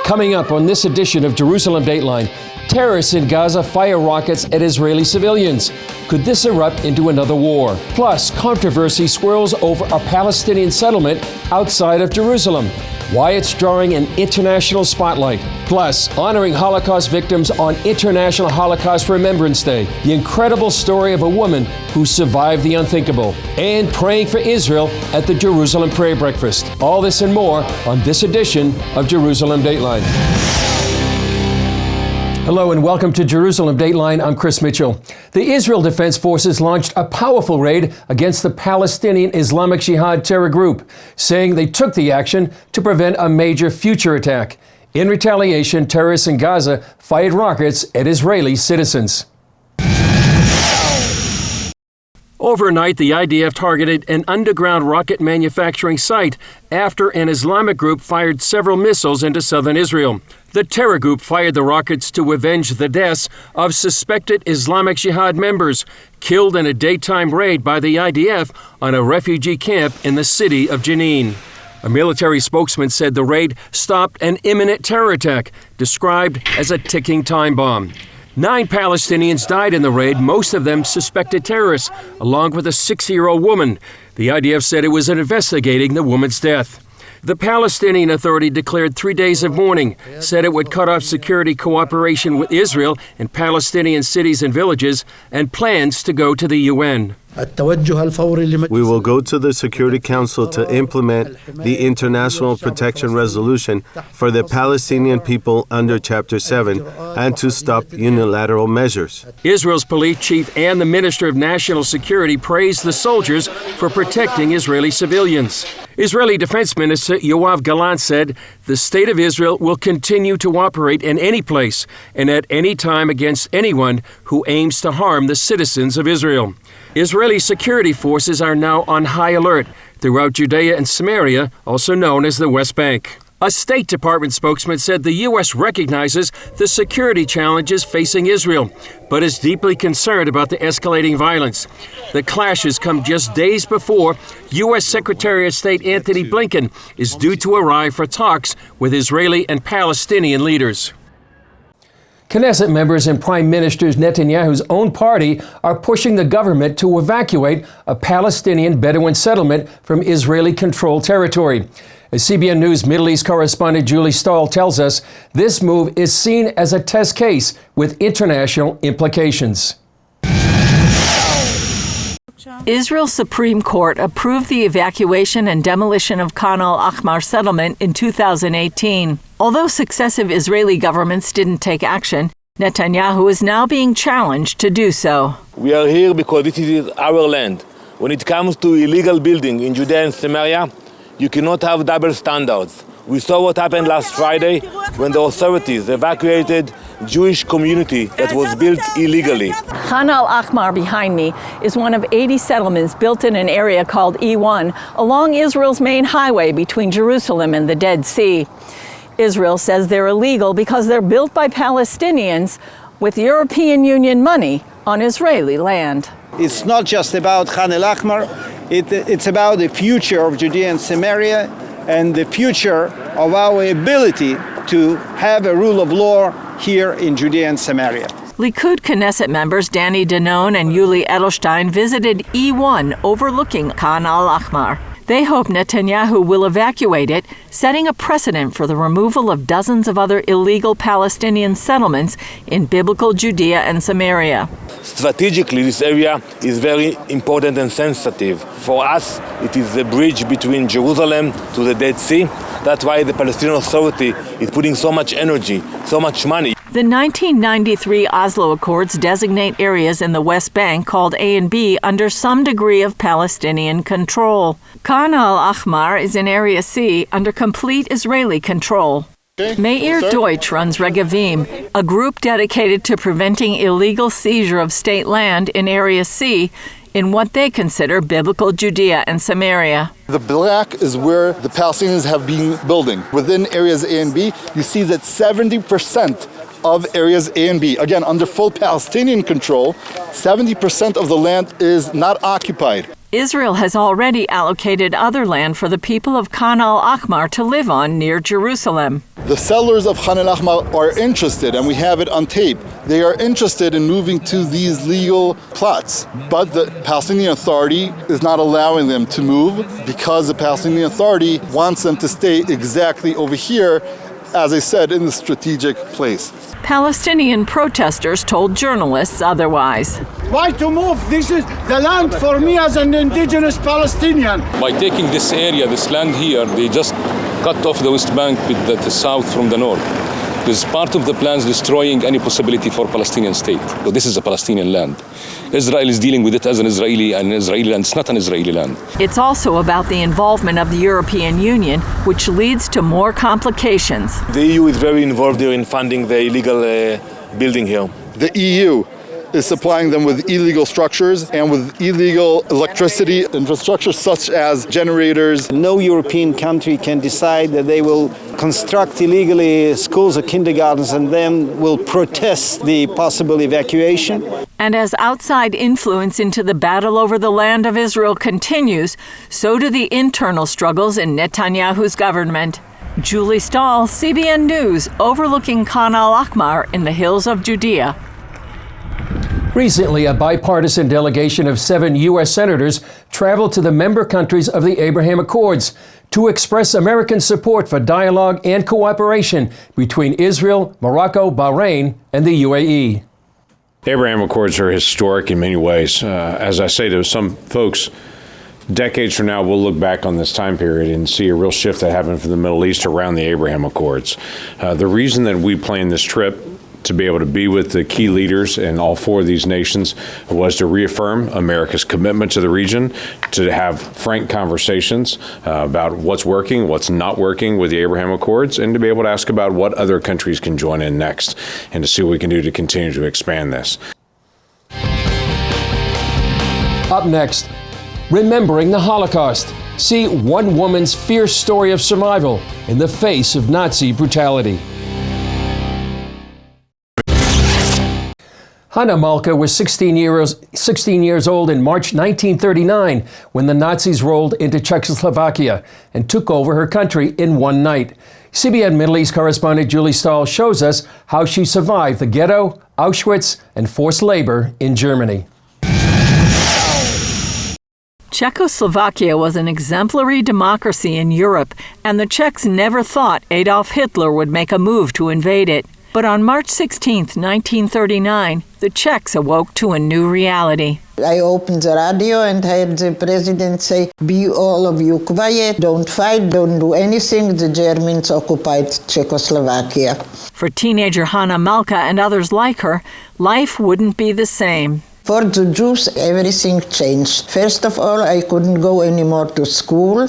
Coming up on this edition of Jerusalem Dateline, terrorists in Gaza fire rockets at Israeli civilians. Could this erupt into another war? Plus, controversy swirls over a Palestinian settlement outside of Jerusalem. Why it's drawing an international spotlight. Plus, honoring Holocaust victims on International Holocaust Remembrance Day. The incredible story of a woman who survived the unthinkable. And praying for Israel at the Jerusalem Prayer Breakfast. All this and more on this edition of Jerusalem Dateline. Hello and welcome to Jerusalem Dateline. I'm Chris Mitchell. The Israel Defense Forces launched a powerful raid against the Palestinian Islamic Jihad terror group, saying they took the action to prevent a major future attack. In retaliation, terrorists in Gaza fired rockets at Israeli citizens. Overnight, the IDF targeted an underground rocket manufacturing site after an Islamic group fired several missiles into southern Israel. The terror group fired the rockets to avenge the deaths of suspected Islamic Jihad members killed in a daytime raid by the IDF on a refugee camp in the city of Jenin. A military spokesman said the raid stopped an imminent terror attack, described as a ticking time bomb. 9 Palestinians died in the raid, most of them suspected terrorists, along with a 6-year-old woman. The IDF said it was investigating the woman's death. The Palestinian Authority declared 3 days of mourning, said it would cut off security cooperation with Israel in Palestinian cities and villages, and plans to go to the UN. We will go to the Security Council to implement the International Protection Resolution for the Palestinian people under Chapter 7 and to stop unilateral measures. Israel's police chief and the Minister of National Security praised the soldiers for protecting Israeli civilians. Israeli Defense Minister Yoav Gallant said the state of Israel will continue to operate in any place and at any time against anyone who aims to harm the citizens of Israel. Israeli security forces are now on high alert throughout Judea and Samaria, also known as the West Bank. A State Department spokesman said the U.S. recognizes the security challenges facing Israel, but is deeply concerned about the escalating violence. The clashes come just days before U.S. Secretary of State Antony Blinken is due to arrive for talks with Israeli and Palestinian leaders. Knesset members and Prime Minister Netanyahu's own party are pushing the government to evacuate a Palestinian Bedouin settlement from Israeli-controlled territory. As CBN News Middle East correspondent Julie Stahl tells us, this move is seen as a test case with international implications. Israel's Supreme Court approved the evacuation and demolition of Khan al-Ahmar settlement in 2018. Although successive Israeli governments didn't take action, Netanyahu is now being challenged to do so. We are here because this is our land. When it comes to illegal building in Judea and Samaria, you cannot have double standards. We saw what happened last Friday when the authorities evacuated Jewish community that was built illegally. Khan al-Ahmar behind me is one of 80 settlements built in an area called E1 along Israel's main highway between Jerusalem and the Dead Sea. Israel says they're illegal because they're built by Palestinians with European Union money on Israeli land. It's not just about Khan al-Ahmar, it's about the future of Judea and Samaria and the future of our ability to have a rule of law here in Judea and Samaria. Likud Knesset members Danny Danon and Yuli Edelstein visited E1 overlooking Khan al-Ahmar. They hope Netanyahu will evacuate it, setting a precedent for the removal of dozens of other illegal Palestinian settlements in biblical Judea and Samaria. Strategically, this area is very important and sensitive. For us, it is the bridge between Jerusalem to the Dead Sea. That's why the Palestinian Authority is putting so much energy, so much money. The 1993 Oslo Accords designate areas in the West Bank called A and B under some degree of Palestinian control. Khan al-Ahmar is in Area C under complete Israeli control. Meir Deutsch runs Regavim, a group dedicated to preventing illegal seizure of state land in Area C in what they consider biblical Judea and Samaria. The black is where the Palestinians have been building. Within areas A and B, you see that 70% of areas A and B, again under full Palestinian control, 70% of the land is not occupied. Israel has already allocated other land for the people of Khan al-Ahmar to live on near Jerusalem. The settlers of Khan al-Ahmar are interested, and we have it on tape. They are interested in moving to these legal plots, but the Palestinian Authority is not allowing them to move because the Palestinian Authority wants them to stay exactly over here, as I said, in the strategic place. Palestinian protesters told journalists otherwise. Why to move? This is the land for me as an indigenous Palestinian. By taking this area, this land here, they just cut off the West Bank with the south from the north. This is part of the plans destroying any possibility for Palestinian state. So this is a Palestinian land. Israel is dealing with it as an Israeli land. It's not an Israeli land. It's also about the involvement of the European Union, which leads to more complications. The EU is very involved here in funding the illegal building here. The EU is supplying them with illegal structures and with illegal electricity infrastructure such as generators. No European country can decide that they will construct illegally schools or kindergartens and then will protest the possible evacuation. And as outside influence into the battle over the land of Israel continues, so do the internal struggles in Netanyahu's government. Julie Stahl, CBN News, overlooking Khan al-Ahmar in the hills of Judea. Recently, a bipartisan delegation of 7 U.S. senators traveled to the member countries of the Abraham Accords to express American support for dialogue and cooperation between Israel, Morocco, Bahrain, and the UAE. Abraham Accords are historic in many ways. As I say to some folks, decades from now, we'll look back on this time period and see a real shift that happened for the Middle East around the Abraham Accords. The reason that we planned this trip to be able to be with the key leaders in all 4 of these nations was to reaffirm America's commitment to the region, to have frank conversations about what's working, what's not working with the Abraham Accords, and to be able to ask about what other countries can join in next, and to see what we can do to continue to expand this. Up next, remembering the Holocaust. See one woman's fierce story of survival in the face of Nazi brutality. Hanna Malka was 16 years old in March 1939 when the Nazis rolled into Czechoslovakia and took over her country in one night. CBN Middle East correspondent Julie Stahl shows us how she survived the ghetto, Auschwitz, and forced labor in Germany. Czechoslovakia was an exemplary democracy in Europe, and the Czechs never thought Adolf Hitler would make a move to invade it. But on March 16, 1939, the Czechs awoke to a new reality. I opened the radio and heard the president say, "Be all of you quiet, don't fight, don't do anything. The Germans occupied Czechoslovakia." For teenager Hanna Malka and others like her, life wouldn't be the same. For the Jews, everything changed. First of all, I couldn't go anymore to school.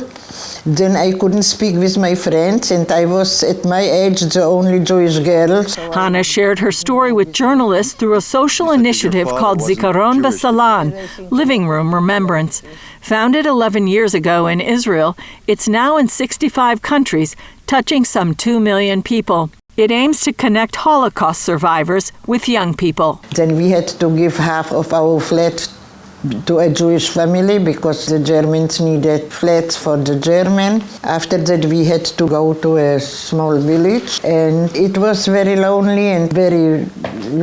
Then I couldn't speak with my friends, and I was, at my age, the only Jewish girl. Hanna shared her story with journalists through a social initiative called Zikaron Basalan, Living Room Remembrance. Founded 11 years ago in Israel, it's now in 65 countries, touching some 2 million people. It aims to connect Holocaust survivors with young people. Then we had to give half of our flat to a Jewish family because the Germans needed flats for the German. After that we had to go to a small village, and it was very lonely and very,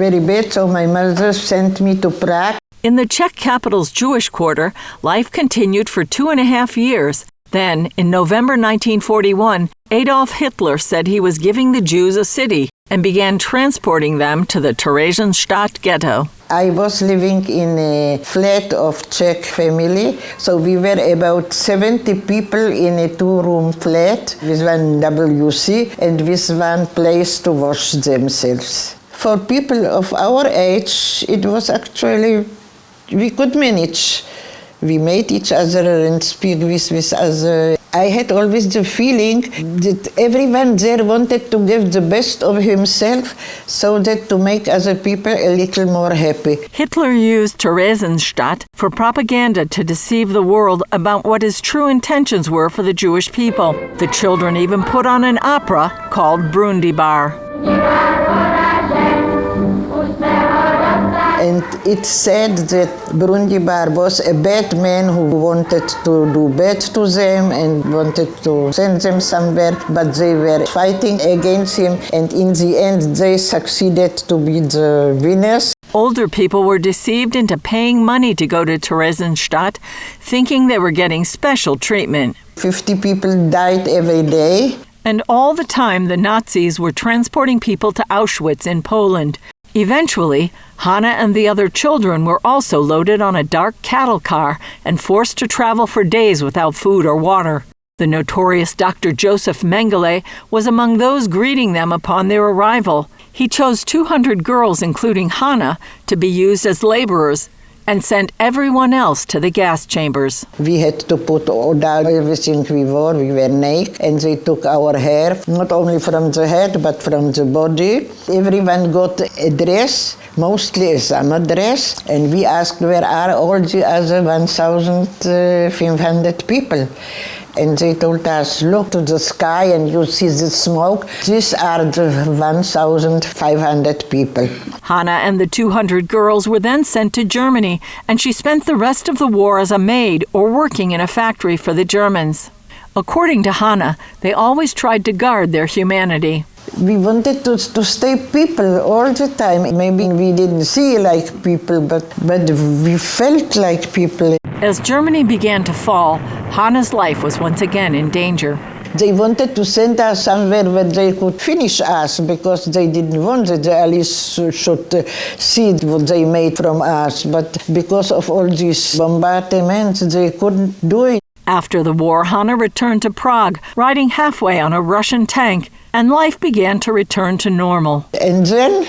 very bad, so my mother sent me to Prague. In the Czech capital's Jewish quarter, life continued for 2.5 years. Then, in November 1941, Adolf Hitler said he was giving the Jews a city and began transporting them to the Theresienstadt ghetto. I was living in a flat of Czech family, so we were about 70 people in a 2-room flat with one WC and with one place to wash themselves. For people of our age, it was actually, we could manage. We made each other and speak with each other. I had always the feeling that everyone there wanted to give the best of himself so that to make other people a little more happy. Hitler used Theresienstadt for propaganda to deceive the world about what his true intentions were for the Jewish people. The children even put on an opera called Brundibar. And it said that Burundi Bar was a bad man who wanted to do bad to them and wanted to send them somewhere, but they were fighting against him, and in the end they succeeded to be the winners. Older people were deceived into paying money to go to Theresienstadt, thinking they were getting special treatment. 50 people died every day. And all the time, the Nazis were transporting people to Auschwitz in Poland. Eventually, Hannah and the other children were also loaded on a dark cattle car and forced to travel for days without food or water. The notorious Dr. Joseph Mengele was among those greeting them upon their arrival. He chose 200 girls, including Hannah, to be used as laborers and sent everyone else to the gas chambers. We had to put down everything we wore. We were naked, and they took our hair, not only from the head, but from the body. Everyone got a dress, mostly a summer dress, and we asked where are all the other 1,500 people. And they told us, look to the sky and you see the smoke. These are the 1,500 people. Hannah and the 200 girls were then sent to Germany, and she spent the rest of the war as a maid or working in a factory for the Germans. According to Hannah, they always tried to guard their humanity. We wanted to stay people all the time. Maybe we didn't see like people, but we felt like people. As Germany began to fall, Hannah's life was once again in danger. They wanted to send us somewhere where they could finish us because they didn't want that the Allies should see what they made from us. But because of all these bombardments, they couldn't do it. After the war, Hannah returned to Prague, riding halfway on a Russian tank, and life began to return to normal. And then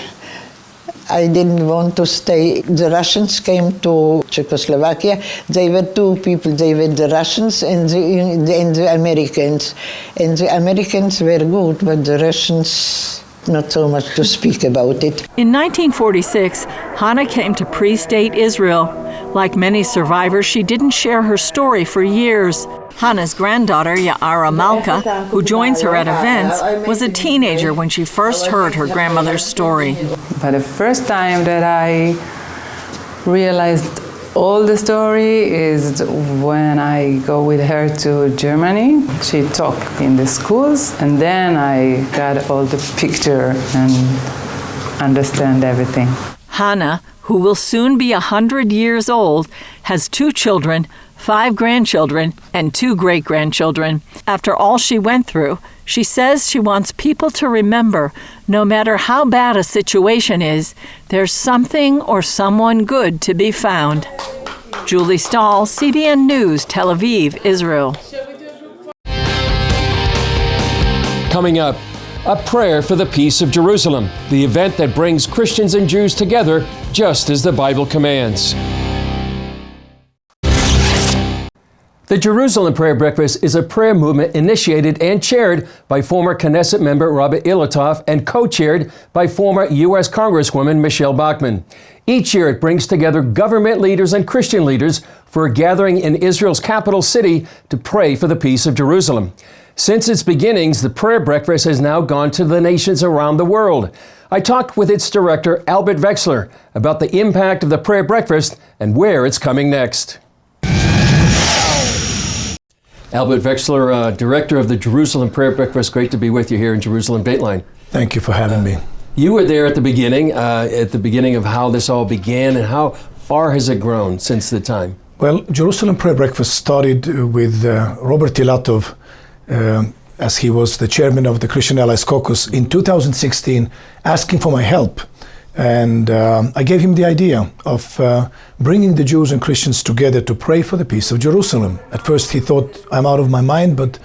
I didn't want to stay. The Russians came to Czechoslovakia. They were two people. They were the Russians and the Americans. And the Americans were good, but the Russians, not so much to speak about it. In 1946, Hannah came to pre-state Israel. Like many survivors, she didn't share her story for years. Hannah's granddaughter, Ya'ara Malka, who joins her at events, was a teenager when she first heard her grandmother's story. But the first time that I realized all the story is when I go with her to Germany. She taught in the schools, and then I got all the picture and understand everything. Hannah, who will soon be 100 years old, has 2 children, 5 grandchildren, and 2 great-grandchildren. After all she went through, she says she wants people to remember, no matter how bad a situation is, there's something or someone good to be found. Julie Stahl, CBN News, Tel Aviv, Israel. Coming up, a prayer for the peace of Jerusalem, the event that brings Christians and Jews together just as the Bible commands. The Jerusalem Prayer Breakfast is a prayer movement initiated and chaired by former Knesset member Robert Ilitov and co-chaired by former U.S. Congresswoman Michelle Bachmann. Each year it brings together government leaders and Christian leaders for a gathering in Israel's capital city to pray for the peace of Jerusalem. Since its beginnings, the prayer breakfast has now gone to the nations around the world. I talked with its director, Albert Wexler, about the impact of the prayer breakfast and where it's coming next. Albert Wexler, director of the Jerusalem Prayer Breakfast. Great to be with you here in Jerusalem Dateline. Thank you for having me. You were there at the beginning of how this all began, and how far has it grown since the time? Well, Jerusalem Prayer Breakfast started with Robert Ilitov, as he was the chairman of the Christian Allies Caucus in 2016, asking for my help. And I gave him the idea of bringing the Jews and Christians together to pray for the peace of Jerusalem. At first he thought I'm out of my mind, but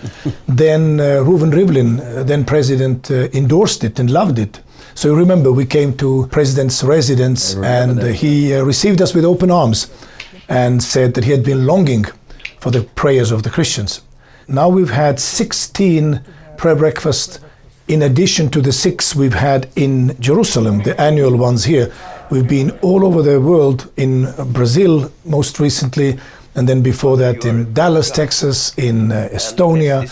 then Reuven Rivlin, then president, endorsed it and loved it. So you remember, we came to president's residence, and he received us with open arms and said that he had been longing for the prayers of the Christians. Now we've had 16 prayer breakfasts in addition to the 6 we've had in Jerusalem, the annual ones here. We've been all over the world, in Brazil most recently, and then before that in Dallas, Texas, in Estonia,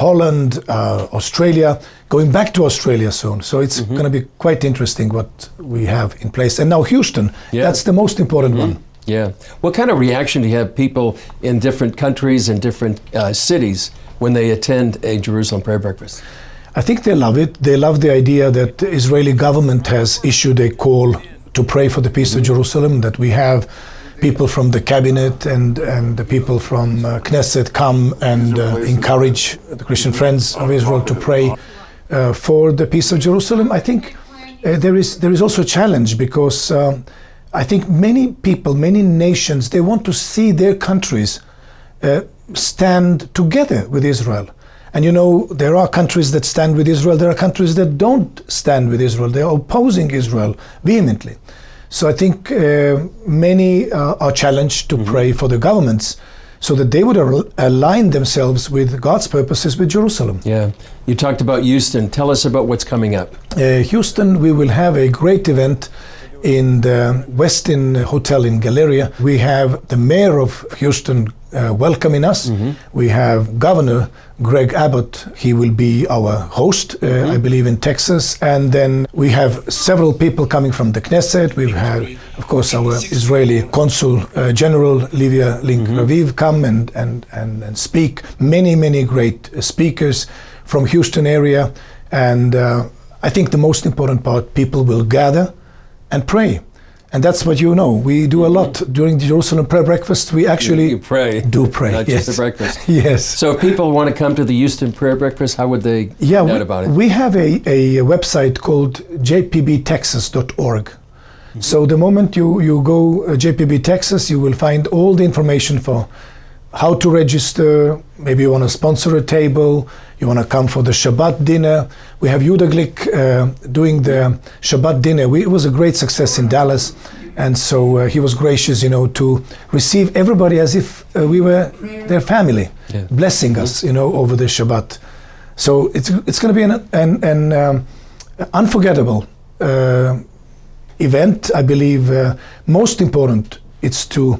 Holland, Australia, going back to Australia soon. So it's going to be quite interesting what we have in place. And now Houston, that's the most important one. Yeah. What kind of reaction do you have people in different countries and different cities when they attend a Jerusalem prayer breakfast? I think they love it. They love the idea that the Israeli government has issued a call to pray for the peace of Jerusalem, that we have people from the cabinet and the people from Knesset come and encourage the Christian friends of Israel to pray for the peace of Jerusalem. I think there is also a challenge because I think many people, many nations, they want to see their countries stand together with Israel. And you know, there are countries that stand with Israel, there are countries that don't stand with Israel. They are opposing Israel vehemently. So I think many are challenged to pray for the governments so that they would align themselves with God's purposes with Jerusalem. Yeah. You talked about Houston. Tell us about what's coming up. Houston, we will have a great event in the Westin Hotel in Galleria. We have the mayor of Houston welcoming us. We have Governor Greg Abbott. He will be our host, I believe, in Texas. And then we have several people coming from the Knesset. We've had, of course, our Israeli Consul General, Livia Link-Raviv, come and speak. Many great speakers from Houston area. And I think the most important part, people will gather and pray. And that's what you know. We do a lot during the Jerusalem prayer breakfast. We actually you pray. Do pray. Not just the breakfast. Yes. So if people want to come to the Houston prayer breakfast, how would they find out about it? We have a website called jpbtexas.org. So the moment you go JPB Texas, you will find all the information for how to register. Maybe you want to sponsor a table, you want to come for the Shabbat dinner. We have Yehuda Glick doing the Shabbat dinner. It was a great success in Dallas, and so he was gracious, to receive everybody as if we were their family, blessing us, over the Shabbat. So it's going to be an unforgettable event. I believe most important, it's to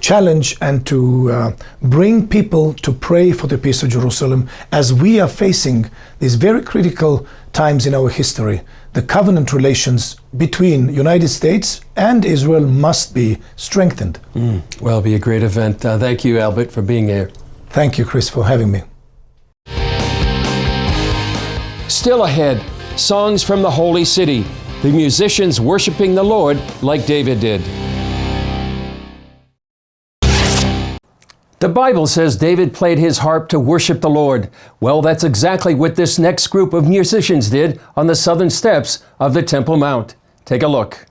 challenge and to bring people to pray for the peace of Jerusalem as we are facing these very critical times in our history. The covenant relations between United States and Israel must be strengthened. Well, it'll be a great event. Thank you, Albert, for being here. Thank you, Chris, for having me. Still ahead, songs from the Holy City. The musicians worshiping the Lord like David did. The Bible says David played his harp to worship the Lord. Well, that's exactly what this next group of musicians did on the southern steps of the Temple Mount. Take a look.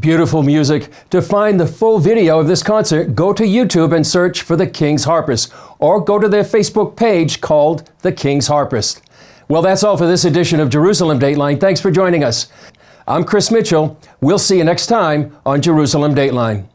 Beautiful music. To find the full video of this concert, go to YouTube and search for the King's Harpist, or go to their Facebook page called The King's Harpist. Well, that's all for this edition of Jerusalem Dateline. Thanks for joining us. I'm Chris Mitchell. We'll see you next time on Jerusalem Dateline.